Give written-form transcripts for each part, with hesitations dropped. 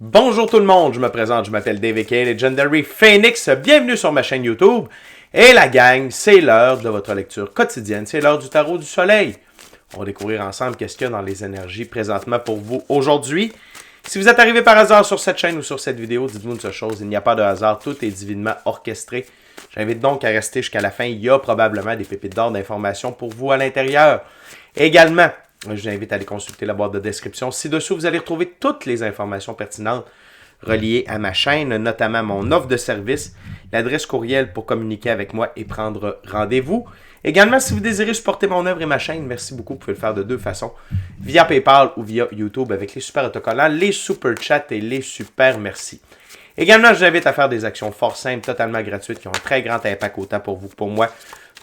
Bonjour tout le monde, je me présente, je m'appelle David K, Legendary Phoenix, bienvenue sur ma chaîne YouTube. Et la gang, c'est l'heure de votre lecture quotidienne, c'est l'heure du tarot du soleil. On va découvrir ensemble qu'est-ce qu'il y a dans les énergies présentement pour vous aujourd'hui. Si vous êtes arrivé par hasard sur cette chaîne ou sur cette vidéo, dites-vous une seule chose, il n'y a pas de hasard, tout est divinement orchestré. J'invite donc à rester jusqu'à la fin, il y a probablement des pépites d'or d'informations pour vous à l'intérieur. Également, je vous invite à aller consulter la boîte de description. Ci-dessous, vous allez retrouver toutes les informations pertinentes reliées à ma chaîne, notamment mon offre de service, l'adresse courriel pour communiquer avec moi et prendre rendez-vous. Également, si vous désirez supporter mon œuvre et ma chaîne, merci beaucoup, vous pouvez le faire de deux façons, via PayPal ou via YouTube avec les super autocollants, les super chats et les super merci. Également, je vous invite à faire des actions fort simples, totalement gratuites, qui ont un très grand impact autant pour vous que pour moi.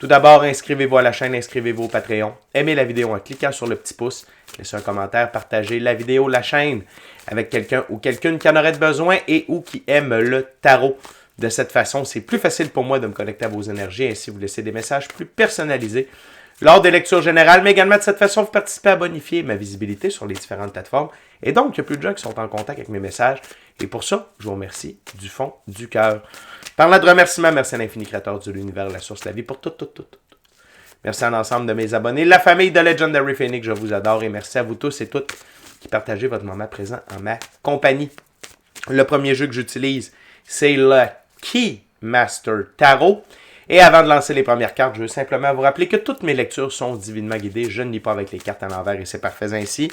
Tout d'abord, inscrivez-vous à la chaîne, inscrivez-vous au Patreon, aimez la vidéo en cliquant sur le petit pouce, laissez un commentaire, partagez la vidéo, la chaîne avec quelqu'un ou quelqu'une qui en aurait besoin et ou qui aime le tarot. De cette façon, c'est plus facile pour moi de me connecter à vos énergies, ainsi vous laissez des messages plus personnalisés lors des lectures générales, mais également de cette façon, vous participez à bonifier ma visibilité sur les différentes plateformes. Et donc, il y a plus de gens qui sont en contact avec mes messages. Et pour ça, je vous remercie du fond du cœur. Parlant de remerciements, merci à l'infini créateur de l'univers, la source, la vie, pour tout. Merci à l'ensemble de mes abonnés, la famille de Legendary Phoenix, je vous adore. Et merci à vous tous et toutes qui partagez votre moment présent en ma compagnie. Le premier jeu que j'utilise, c'est le Keymaster Tarot. Et avant de lancer les premières cartes, je veux simplement vous rappeler que toutes mes lectures sont divinement guidées. Je ne lis pas avec les cartes à l'envers et c'est parfait ainsi.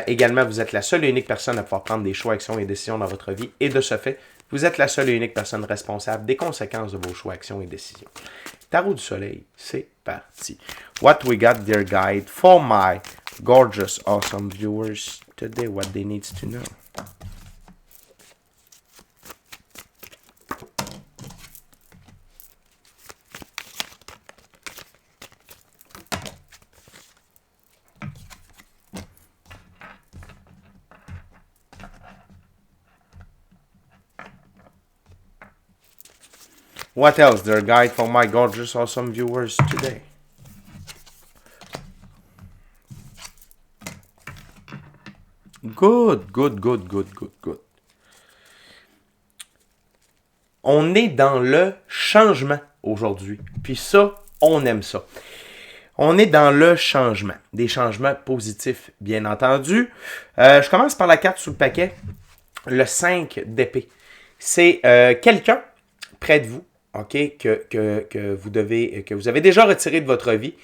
Également, vous êtes la seule et unique personne à pouvoir prendre des choix, actions et décisions dans votre vie. Et de ce fait, vous êtes la seule et unique personne responsable des conséquences de vos choix, actions et décisions. Tarot du soleil, c'est parti. What we got, dear guide, for my gorgeous, awesome viewers today, what they need to know. What else, dear guide, for my gorgeous, awesome viewers today? Good. On est dans le changement aujourd'hui. Puis ça, on aime ça. On est dans le changement. Des changements positifs, bien entendu. Je commence par la carte sous le paquet. Le 5 d'épée. C'est quelqu'un près de vous, ok, que vous avez déjà retiré de votre vie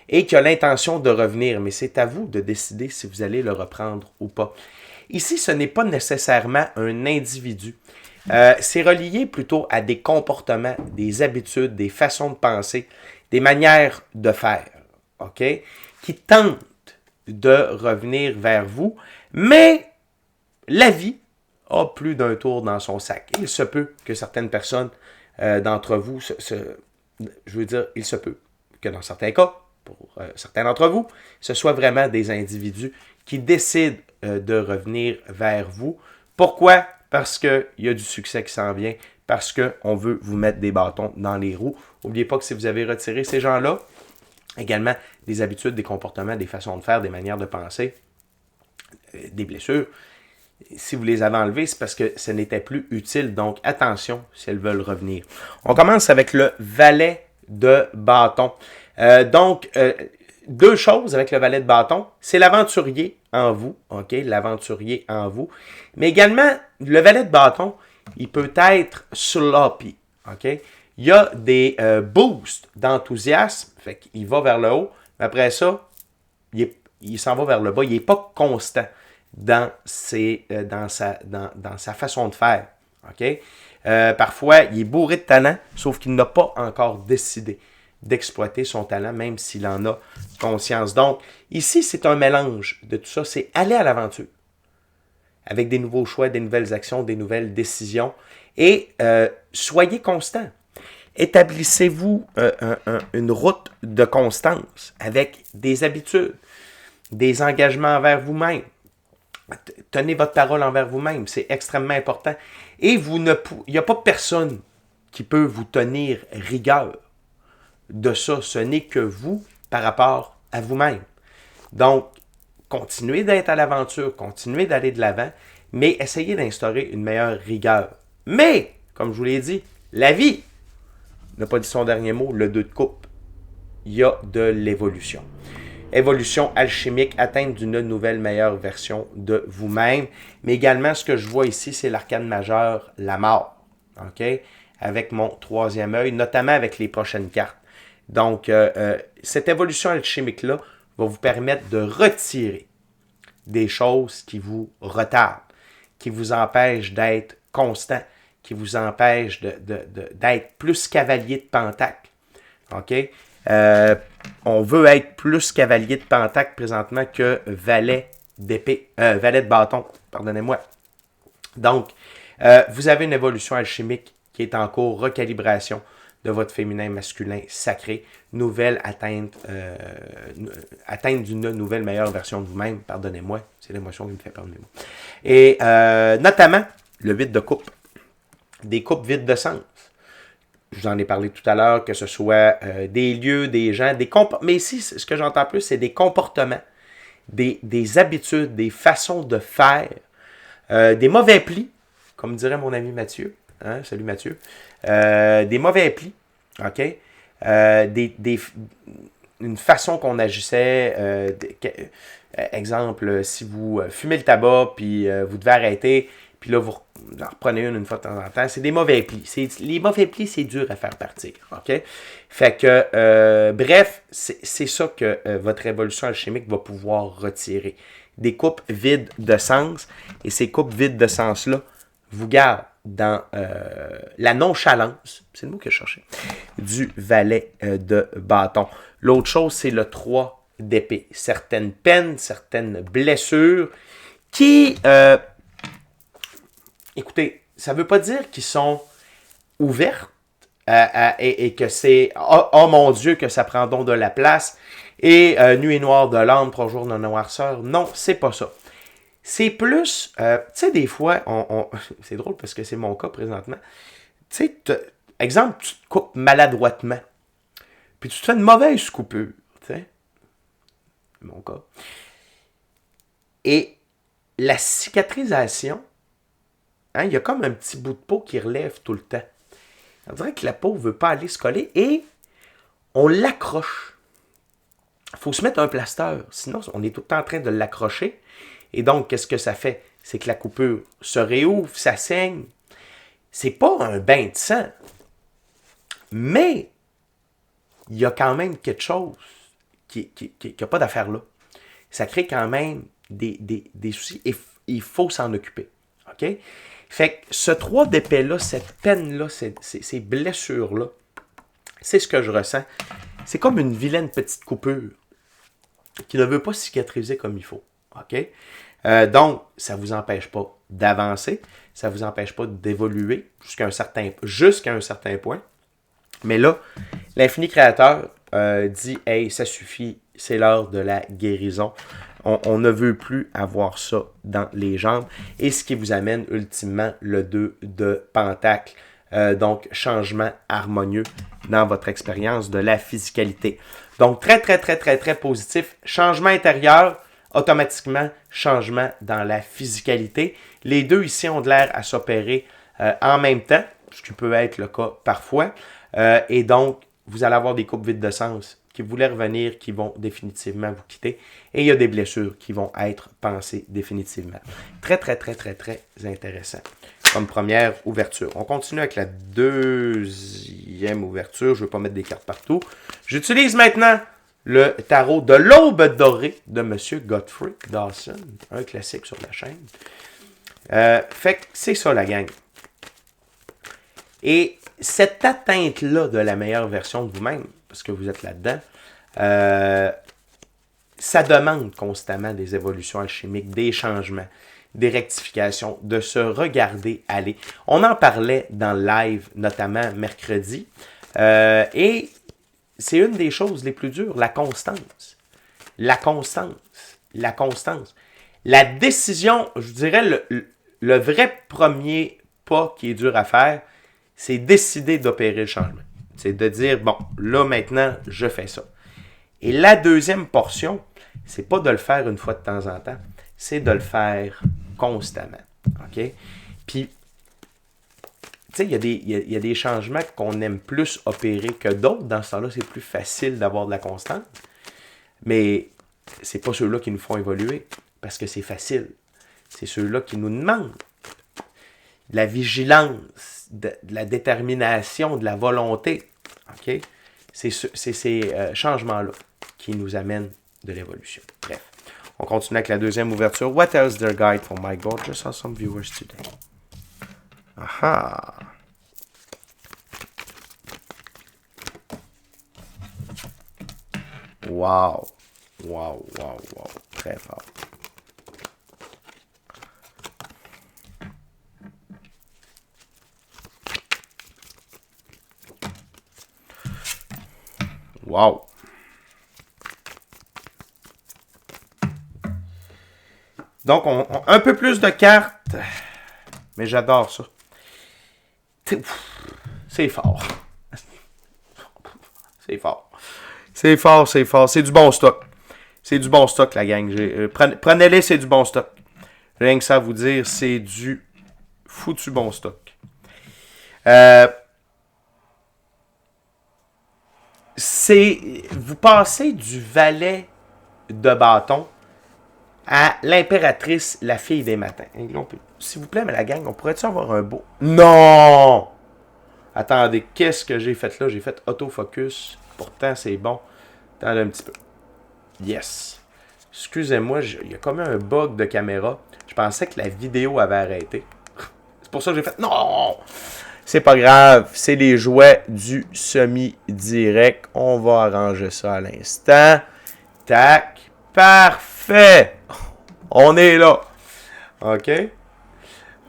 et qui a l'intention de revenir. Mais c'est à vous de décider si vous allez le reprendre ou pas. Ici, ce n'est pas nécessairement un individu. C'est relié plutôt à des comportements, des habitudes, des façons de penser, des manières de faire, ok, qui tentent de revenir vers vous, mais la vie a plus d'un tour dans son sac. Il se peut que certaines personnes d'entre vous, il se peut que dans certains cas, pour certains d'entre vous, ce soit vraiment des individus qui décident de revenir vers vous. Pourquoi? Parce qu'il y a du succès qui s'en vient, parce qu'on veut vous mettre des bâtons dans les roues. N'oubliez pas que si vous avez retiré ces gens-là, également des habitudes, des comportements, des façons de faire, des manières de penser, des blessures, si vous les avez enlevés, c'est parce que ce n'était plus utile. Donc, attention si elles veulent revenir. On commence avec le valet de bâton. Deux choses avec le valet de bâton. C'est l'aventurier en vous, ok, l'aventurier en vous. Mais également, le valet de bâton, il peut être sloppy, ok. Il y a des boosts d'enthousiasme, fait qu'il va vers le haut, mais après ça, il s'en va vers le bas. Il n'est pas constant dans sa façon de faire, ok. Parfois, il est bourré de talent, sauf qu'il n'a pas encore décidé d'exploiter son talent, même s'il en a conscience. Donc, ici, c'est un mélange de tout ça. C'est aller à l'aventure avec des nouveaux choix, des nouvelles actions, des nouvelles décisions. Et soyez constant. Établissez-vous une route de constance avec des habitudes, des engagements envers vous-même. Tenez votre parole envers vous-même. C'est extrêmement important. Et il n'y a pas personne qui peut vous tenir rigueur de ça. Ce n'est que vous par rapport à vous-même. Donc, continuez d'être à l'aventure, continuez d'aller de l'avant, mais essayez d'instaurer une meilleure rigueur. Mais, comme je vous l'ai dit, la vie n'a pas dit son dernier mot, le 2 de coupe. Il y a de l'évolution. Évolution alchimique, atteinte d'une nouvelle meilleure version de vous-même. Mais également, ce que je vois ici, c'est l'arcane majeur, la mort. OK? Avec mon 3e œil, notamment avec les prochaines cartes. Donc, cette évolution alchimique-là va vous permettre de retirer des choses qui vous retardent, qui vous empêchent d'être constant, qui vous empêchent d'être plus cavalier de pentacle. OK? On veut être plus cavalier de pentacle présentement que valet d'épée, valet de bâton, pardonnez-moi. Donc, vous avez une évolution alchimique qui est en cours, recalibration de votre féminin masculin sacré, nouvelle atteinte d'une nouvelle meilleure version de vous-même, pardonnez-moi, c'est l'émotion qui me fait perdre mes mots. Et notamment, le 8 de coupe, des coupes vides de sens. Je vous en ai parlé tout à l'heure, que ce soit des lieux, des gens, mais ici, ce que j'entends plus, c'est des comportements, des habitudes, des façons de faire, des mauvais plis, comme dirait mon ami Mathieu. Hein? Salut Mathieu. Des mauvais plis, OK? Une façon qu'on agissait. Exemple, si vous fumez le tabac, puis vous devez arrêter, puis là, vous en reprenez une fois de temps en temps. C'est des mauvais plis. Les mauvais plis, c'est dur à faire partir. OK? Fait que, bref, c'est ça que votre évolution alchimique va pouvoir retirer. Des coupes vides de sens. Et ces coupes vides de sens-là vous gardent dans la nonchalance, c'est le mot que je cherchais, du valet de bâton. L'autre chose, c'est le 3 d'épée. Certaines peines, certaines blessures qui... écoutez, ça ne veut pas dire qu'ils sont ouvertes et que c'est oh mon Dieu que ça prend donc de la place et nuit noire de l'âme, 3 jours de noirceur. Non, c'est pas ça. C'est plus, tu sais, des fois, c'est drôle parce que c'est mon cas présentement. Tu sais, exemple, tu te coupes maladroitement, puis tu te fais une mauvaise coupure, tu sais, mon cas. Et la cicatrisation, hein, il y a comme un petit bout de peau qui relève tout le temps. On dirait que la peau ne veut pas aller se coller et on l'accroche. Il faut se mettre un plaster, sinon on est tout le temps en train de l'accrocher. Et donc, qu'est-ce que ça fait? C'est que la coupure se réouvre, ça saigne. C'est pas un bain de sang. Mais, il y a quand même quelque chose qui n'a pas d'affaire là. Ça crée quand même des soucis et il faut s'en occuper. OK? Fait que ce 3 d'épée-là, cette peine-là, ces blessures-là, c'est ce que je ressens. C'est comme une vilaine petite coupure qui ne veut pas cicatriser comme il faut. OK? Donc, ça ne vous empêche pas d'avancer, ça ne vous empêche pas d'évoluer jusqu'à un certain point. Mais là, l'infini créateur dit « Hey, ça suffit, c'est l'heure de la guérison. » On ne veut plus avoir ça dans les jambes. Et ce qui vous amène ultimement le 2 de pentacle. Donc, changement harmonieux dans votre expérience de la physicalité. Donc, très, très, très, très, très positif. Changement intérieur, automatiquement, changement dans la physicalité. Les deux ici ont de l'air à s'opérer en même temps, ce qui peut être le cas parfois. Et donc, vous allez avoir des coupes vides de sens qui voulaient revenir, qui vont définitivement vous quitter. Et il y a des blessures qui vont être pensées définitivement. Très, très, très, très, très intéressant comme première ouverture. On continue avec la deuxième ouverture. Je ne veux pas mettre des cartes partout. J'utilise maintenant le tarot de l'aube dorée de M. Godfrey Dawson, un classique sur la chaîne. Fait que c'est ça la gang. Et cette atteinte-là de la meilleure version de vous-même, parce que vous êtes là-dedans, ça demande constamment des évolutions alchimiques, des changements, des rectifications, de se regarder aller. On en parlait dans le live, notamment mercredi, et c'est une des choses les plus dures, la constance. La constance. La constance. La décision, je dirais, le vrai premier pas qui est dur à faire, c'est décider d'opérer le changement. C'est de dire, bon, là maintenant, je fais ça. Et la deuxième portion, c'est pas de le faire une fois de temps en temps, c'est de le faire constamment. OK? Puis, tu sais, il y a des changements qu'on aime plus opérer que d'autres. Dans ce temps-là, c'est plus facile d'avoir de la constance. Mais c'est pas ceux-là qui nous font évoluer parce que c'est facile. C'est ceux-là qui nous demandent de la vigilance, de la détermination, de la volonté. OK? C'est ces changements-là qui nous amènent de l'évolution. Bref, on continue avec la deuxième ouverture. What else their guide for my gorgeous awesome viewers today? Aha! Wow! Wow, wow, wow. Très fort. Wow! Donc, un peu plus de cartes, mais j'adore ça. C'est fort. C'est fort. C'est fort, c'est fort. C'est du bon stock. C'est du bon stock, la gang. Prenez-les, c'est du bon stock. Rien que ça à vous dire, c'est du foutu bon stock. Vous passez du valet de bâton à l'impératrice, la fille des matins. S'il vous plaît, mais la gang, on pourrait-tu avoir un beau... Non! Attendez, qu'est-ce que j'ai fait là? J'ai fait autofocus. Pourtant, c'est bon. Attendez un petit peu. Yes. Excusez-moi, il y a comme un bug de caméra. Je pensais que la vidéo avait arrêté. C'est pour ça que j'ai fait... Non! C'est pas grave. C'est les jouets du semi-direct. On va arranger ça à l'instant. Tac. Parfait! On est là. OK?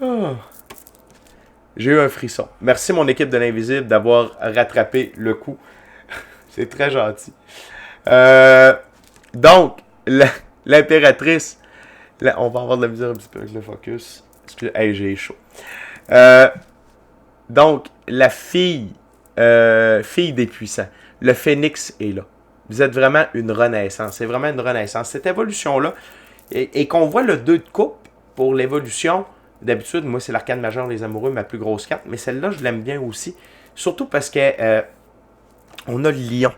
Oh. J'ai eu un frisson. Merci mon équipe de l'Invisible d'avoir rattrapé le coup. C'est très gentil. Donc, l'impératrice. On va avoir de la misère un petit peu avec le focus. Hey, j'ai chaud. Donc, la fille des puissants. Le phénix est là. Vous êtes vraiment une renaissance. C'est vraiment une renaissance. Cette évolution-là, et qu'on voit le 2 de coupe pour l'évolution, d'habitude, moi, c'est l'arcane majeur des amoureux, ma plus grosse carte, mais celle-là, je l'aime bien aussi. Surtout parce que on a le lion.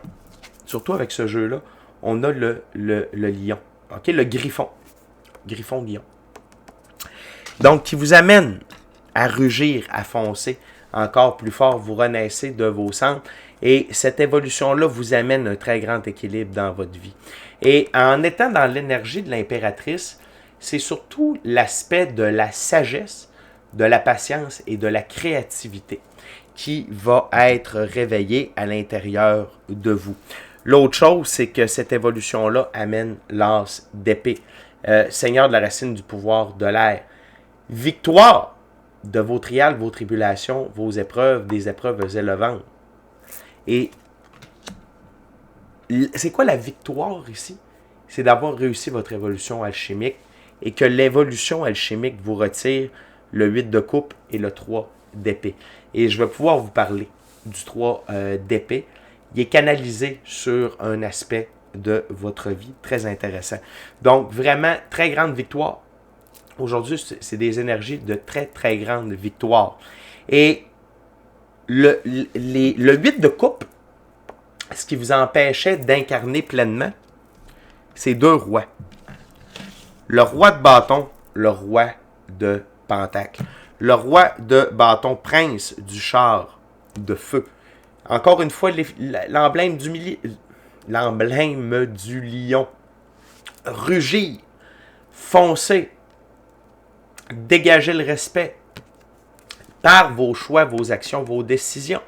Surtout avec ce jeu-là, on a le lion. OK? Le griffon. Griffon-lion. Donc, qui vous amène à rugir, à foncer encore plus fort, vous renaissez de vos cendres. Et cette évolution-là vous amène un très grand équilibre dans votre vie. Et en étant dans l'énergie de l'impératrice, c'est surtout l'aspect de la sagesse, de la patience et de la créativité qui va être réveillé à l'intérieur de vous. L'autre chose, c'est que cette évolution-là amène l'as d'épée, seigneur de la racine du pouvoir de l'air. Victoire de vos trials, vos tribulations, vos épreuves, des épreuves élevantes. Et c'est quoi la victoire ici? C'est d'avoir réussi votre évolution alchimique et que l'évolution alchimique vous retire le 8 de coupe et le 3 d'épée. Et je vais pouvoir vous parler du 3 d'épée. Il est canalisé sur un aspect de votre vie très intéressant. Donc, vraiment, très grande victoire. Aujourd'hui, c'est des énergies de très, très grande victoire. Et le 8 de coupe, ce qui vous empêchait d'incarner pleinement, c'est 2 rois. Le roi de bâton, le roi de pentacle. Le roi de bâton, prince du char de feu. Encore une fois, l'emblème du lion. Rugir, foncer, dégager le respect par vos choix, vos actions, vos décisions.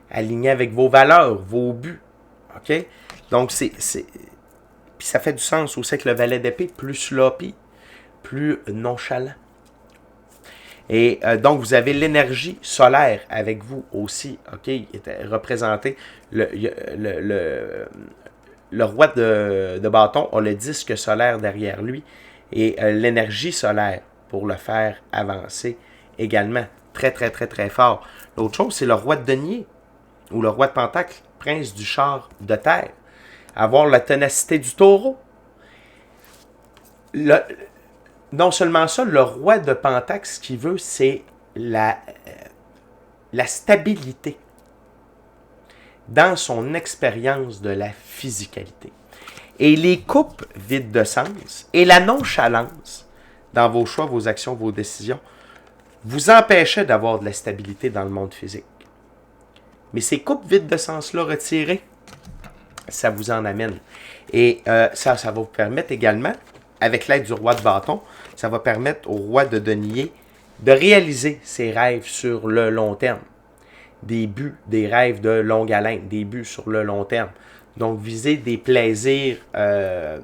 Aligné avec vos valeurs, vos buts. OK? Donc, puis ça fait du sens aussi avec le valet d'épée, plus sloppy, plus nonchalant. Et donc, vous avez l'énergie solaire avec vous aussi. OK? Il était représenté. Le roi de bâton a le disque solaire derrière lui. Et l'énergie solaire pour le faire avancer également. Très, très, très, très fort. L'autre chose, c'est le roi de denier. Ou le roi de pentacle, prince du char de terre. Avoir la ténacité du taureau. non seulement ça, le roi de Pentacle, ce qu'il veut, c'est la stabilité dans son expérience de la physicalité. Et les coupes vides de sens et la nonchalance dans vos choix, vos actions, vos décisions vous empêchaient d'avoir de la stabilité dans le monde physique. Mais ces coupes vides de sens-là retirées, ça vous en amène. Et ça va vous permettre également, avec l'aide du roi de bâton, ça va permettre au roi de denier de réaliser ses rêves sur le long terme. Des buts, des rêves de longue haleine, des buts sur le long terme. Donc, viser des plaisirs, un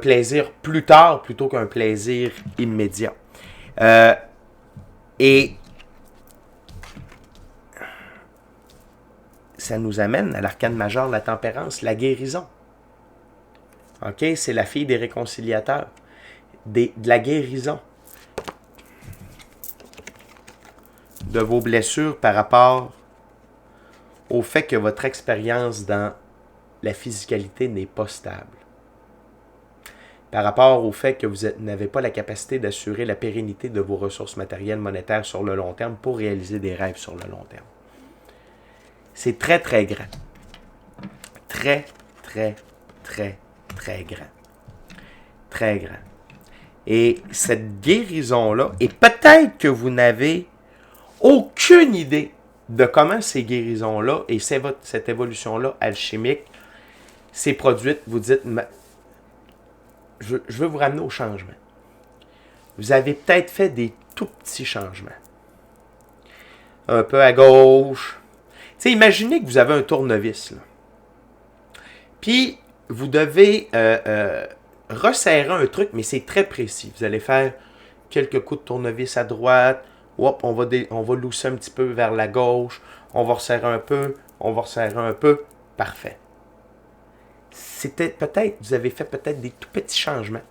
plaisir plus tard plutôt qu'un plaisir immédiat. Et ça nous amène à l'arcane majeur, la tempérance, la guérison. OK? C'est la fille des réconciliateurs, de la guérison de vos blessures par rapport au fait que votre expérience dans la physicalité n'est pas stable. Par rapport au fait que vous n'avez pas la capacité d'assurer la pérennité de vos ressources matérielles, monétaires sur le long terme pour réaliser des rêves sur le long terme. C'est très, très grand. Très, très, très, très grand. Très grand. Et cette guérison-là, et peut-être que vous n'avez aucune idée de comment ces guérisons-là et cette évolution-là alchimique s'est produite, vous dites, je veux vous ramener au changement. Vous avez peut-être fait des tout petits changements. Un peu à gauche. Tu sais, imaginez que vous avez un tournevis, là. Puis, vous devez resserrer un truc, mais c'est très précis. Vous allez faire quelques coups de tournevis à droite. Hop, on va lousser un petit peu vers la gauche. On va resserrer un peu. On va resserrer un peu. Parfait. C'était peut-être, vous avez fait peut-être des tout petits changements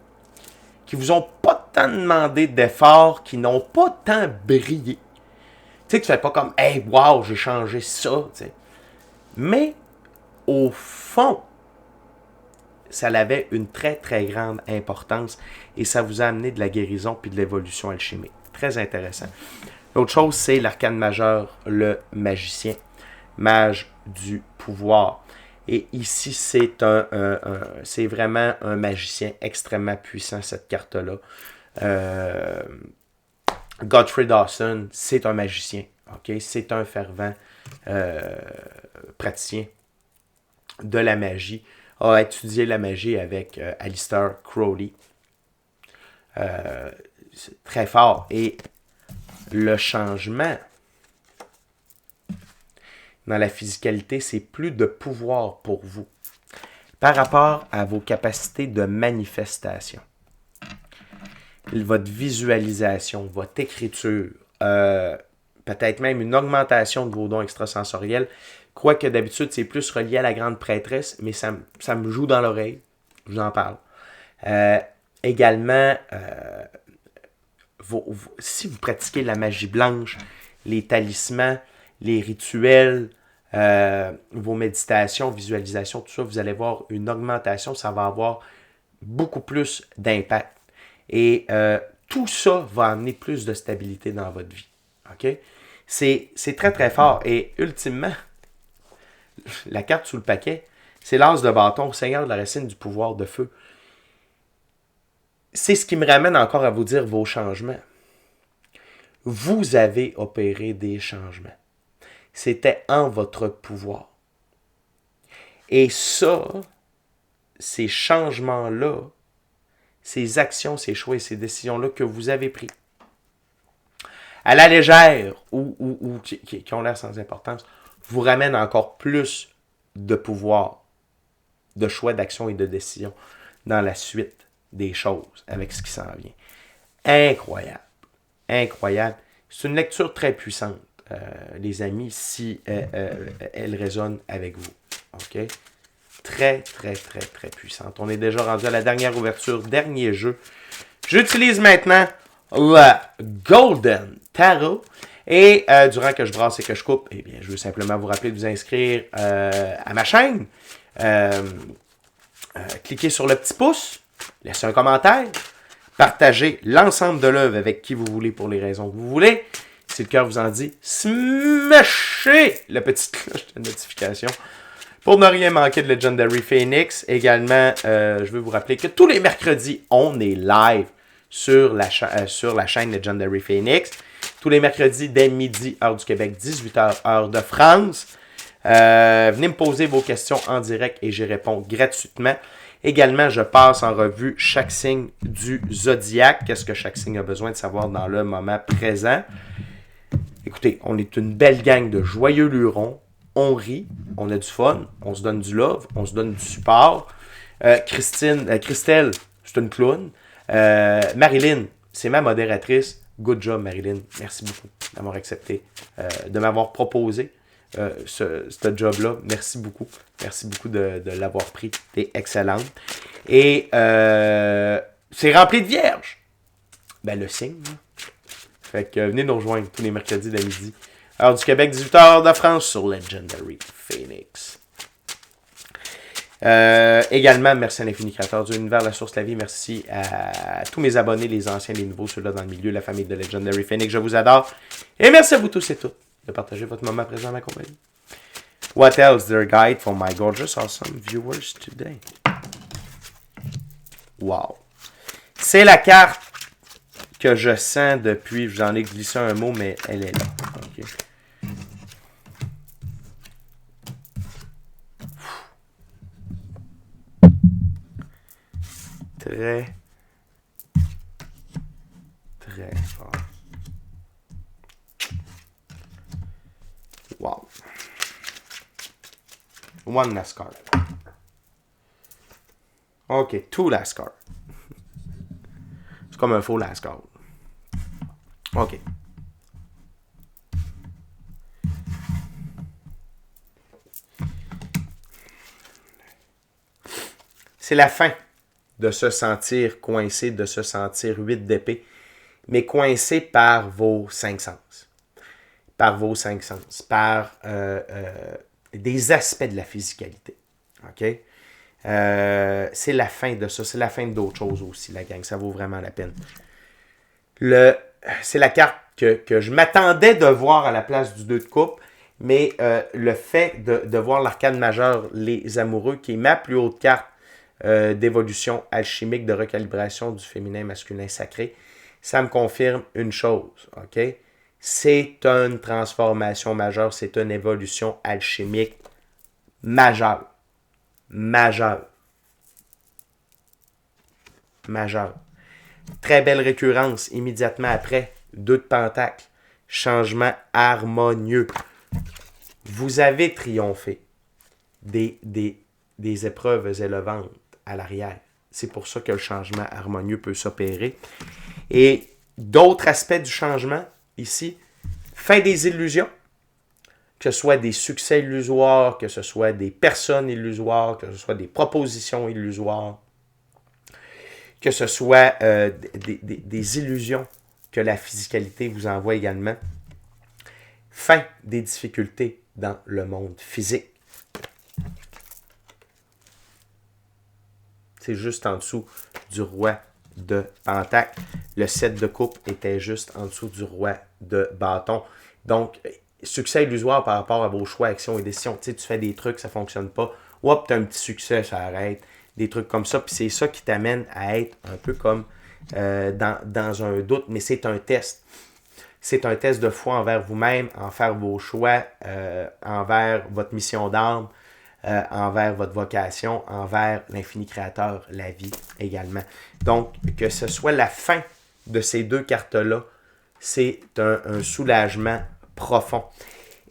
qui vous ont pas tant demandé d'efforts, qui n'ont pas tant brillé. Tu sais, que tu fais pas comme, hey, wow, j'ai changé ça. Tu sais. Mais, au fond, ça avait une très, très grande importance et ça vous a amené de la guérison puis de l'évolution alchimique. Très intéressant. L'autre chose, c'est l'arcane majeur, le magicien. Mage du pouvoir. Et ici, c'est vraiment un magicien extrêmement puissant, cette carte-là. Godfrey Dawson, c'est un magicien. Okay? C'est un fervent praticien de la magie. A étudié la magie avec Aleister Crowley. C'est très fort. Et le changement dans la physicalité, c'est plus de pouvoir pour vous par rapport à vos capacités de manifestation. Votre visualisation, votre écriture, peut-être même une augmentation de vos dons extrasensoriels. Quoique d'habitude, c'est plus relié à la grande prêtresse, mais ça me joue dans l'oreille. Je vous en parle. Également, si vous pratiquez la magie blanche, les talismans, les rituels, vos méditations, visualisations, tout ça, vous allez voir une augmentation. Ça va avoir beaucoup plus d'impact. Et tout ça va amener plus de stabilité dans votre vie. OK? C'est très, très fort. Et ultimement, la carte sous le paquet, c'est l'as de bâton, Seigneur de la racine du pouvoir de feu. C'est ce qui me ramène encore à vous dire vos changements. Vous avez opéré des changements. C'était en votre pouvoir. Et ça, ces changements-là, ces actions, ces choix et ces décisions-là que vous avez pris, à la légère ou qui ont l'air sans importance, vous ramènent encore plus de pouvoir, de choix, d'action et de décision dans la suite des choses avec ce qui s'en vient. Incroyable. Incroyable. C'est une lecture très puissante, les amis, si elle résonne avec vous. OK? Très, très, très, très puissante. On est déjà rendu à la dernière ouverture, dernier jeu. J'utilise maintenant le Golden Tarot. Et durant que je brasse et que je coupe, eh bien, je veux simplement vous rappeler de vous inscrire à ma chaîne. Cliquez sur le petit pouce, laissez un commentaire, Partagez l'ensemble de l'œuvre avec qui vous voulez pour les raisons que vous voulez. Si le cœur vous en dit, smashez la petite cloche de notification pour ne rien manquer de Legendary Phoenix. Également, je veux vous rappeler que tous les mercredis, on est live sur la chaîne Legendary Phoenix. Tous les mercredis, dès midi, heure du Québec, 18h, heure de France. Venez me poser vos questions en direct et j'y réponds gratuitement. Également, je passe en revue chaque signe du zodiaque. Qu'est-ce que chaque signe a besoin de savoir dans le moment présent. Écoutez, on est une belle gang de joyeux lurons. On rit, on a du fun, on se donne du love, on se donne du support. Christelle, c'est une clown. Marilyn, c'est ma modératrice. Good job, Marilyn. Merci beaucoup d'avoir accepté, de m'avoir proposé ce job-là. Merci beaucoup. Merci beaucoup de l'avoir pris. T'es excellente. Et c'est rempli de vierges. Ben, le signe. Là. Fait que venez nous rejoindre tous les mercredis de midi. Heure du Québec, 18h de France sur Legendary Phoenix. Également, merci à l'Infini Créateur de l'Univers, la source de la vie. Merci à tous mes abonnés, les anciens, les nouveaux, ceux-là dans le milieu, la famille de Legendary Phoenix. Je vous adore. Et merci à vous tous et toutes de partager votre moment présent à ma compagnie. What else, dear guide, for my gorgeous, awesome viewers today? Wow. C'est la carte que je sens depuis, j'en ai glissé un mot, mais elle est là. Okay. Très fort. Wow. One last card. OK, two last card. C'est comme un faux last card. OK. C'est la fin de se sentir coincé, de se sentir 8 d'épée, mais coincé par vos 5 sens. Par vos 5 sens. Par des aspects de la physicalité. OK? C'est la fin de ça. C'est la fin d'autres choses aussi, la gang. Ça vaut vraiment la peine. C'est la carte que je m'attendais de voir à la place du 2 de coupe, mais le fait de voir l'arcane majeure, les amoureux, qui est ma plus haute carte d'évolution alchimique, de recalibration du féminin masculin sacré, ça me confirme une chose, OK? C'est une transformation majeure, c'est une évolution alchimique majeure. Majeure. Très belle récurrence immédiatement après. 2 de pentacle. Changement harmonieux. Vous avez triomphé des épreuves élevantes à l'arrière. C'est pour ça que le changement harmonieux peut s'opérer. Et d'autres aspects du changement, ici, fin des illusions, que ce soit des succès illusoires, que ce soit des personnes illusoires, que ce soit des propositions illusoires, que ce soit des illusions que la physicalité vous envoie également. Fin des difficultés dans le monde physique. C'est juste en dessous du roi de pentacle. Le 7 de coupe était juste en dessous du roi de bâton. Donc, succès illusoire par rapport à vos choix, actions et décisions. Tu sais, tu fais des trucs, ça ne fonctionne pas. Hop, tu as un petit succès, ça arrête. Des trucs comme ça. Puis c'est ça qui t'amène à être un peu comme dans un doute. Mais c'est un test. C'est un test de foi envers vous-même, envers vos choix, envers votre mission d'âme, envers votre vocation, envers l'infini créateur, la vie également. Donc, que ce soit la fin de ces 2 cartes-là, c'est un soulagement profond.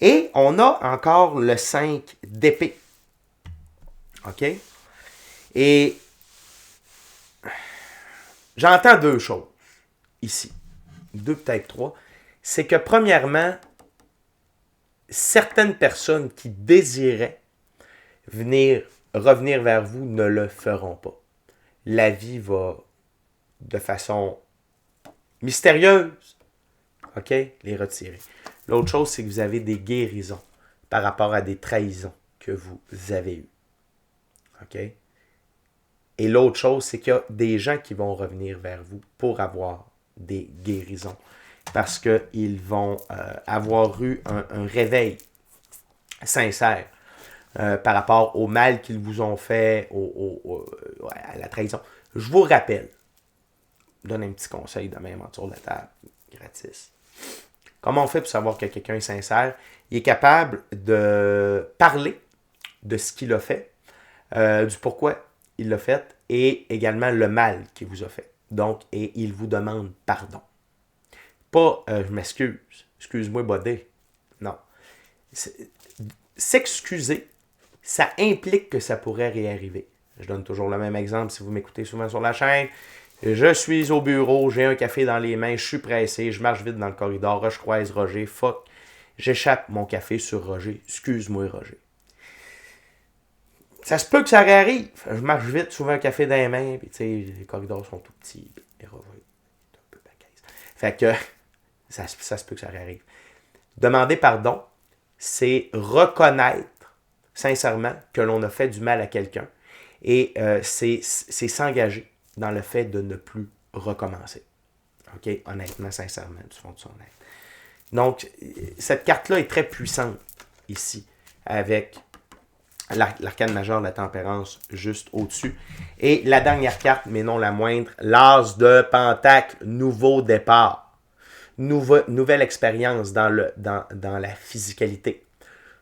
Et on a encore le 5 d'épée. OK? Et j'entends 2 choses ici. 2, peut-être 3. C'est que premièrement, certaines personnes qui désiraient revenir vers vous ne le feront pas. La vie va, de façon mystérieuse, OK, les retirer. L'autre chose, c'est que vous avez des guérisons par rapport à des trahisons que vous avez eues. OK? Et l'autre chose, c'est qu'il y a des gens qui vont revenir vers vous pour avoir des guérisons. Parce qu'ils vont avoir eu un réveil sincère par rapport au mal qu'ils vous ont fait, à la trahison. Je vous rappelle, je donne un petit conseil de même autour de la table, gratis. Comment on fait pour savoir que quelqu'un est sincère? Il est capable de parler de ce qu'il a fait, du pourquoi il l'a fait, et également le mal qu'il vous a fait. Donc, et il vous demande pardon. Pas je m'excuse, excuse-moi, bodé. Non. S'excuser, ça implique que ça pourrait réarriver. Je donne toujours le même exemple si vous m'écoutez souvent sur la chaîne. Je suis au bureau, j'ai un café dans les mains, je suis pressé, je marche vite dans le corridor, je croise Roger, fuck. J'échappe mon café sur Roger. Excuse-moi, Roger. Ça se peut que ça réarrive. Je marche vite, souvent un café dans les mains, puis tu sais, les corridors sont tout petits. Et Roger est un peu bacaise. Fait que ça se peut que ça réarrive. Demander pardon, c'est reconnaître sincèrement que l'on a fait du mal à quelqu'un. Et c'est s'engager dans le fait de ne plus recommencer. OK? Honnêtement, sincèrement, du fond de son être. Donc, cette carte-là est très puissante ici, avec l'arcane majeure de la tempérance juste au-dessus. Et la dernière carte, mais non la moindre, l'as de Pentacle, nouveau départ. Nouvelle expérience dans la physicalité.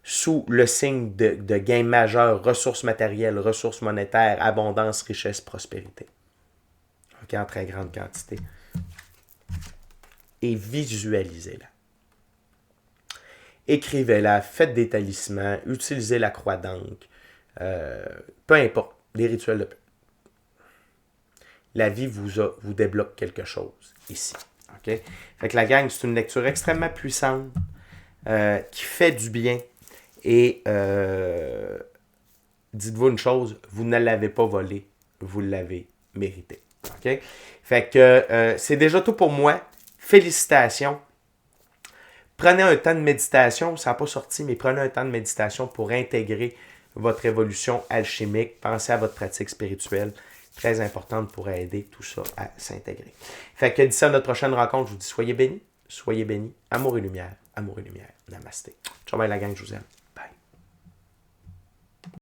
Sous le signe de gain majeur, ressources matérielles, ressources monétaires, abondance, richesse, prospérité. OK, en très grande quantité. Et visualisez-la. Écrivez-la, faites des talismans, utilisez la croix d'encre, peu importe, les rituels de paix. La vie vous débloque quelque chose ici. Okay? Fait que la gang, c'est une lecture extrêmement puissante qui fait du bien. Et dites-vous une chose, vous ne l'avez pas volé, vous l'avez mérité. Okay? Fait que c'est déjà tout pour moi. Félicitations. Prenez un temps de méditation, ça n'a pas sorti, mais prenez un temps de méditation pour intégrer votre évolution alchimique. Pensez à votre pratique spirituelle, très importante pour aider tout ça à s'intégrer. Fait que d'ici à notre prochaine rencontre, je vous dis soyez bénis, amour et lumière, namasté. Ciao, bye la gang, je vous aime.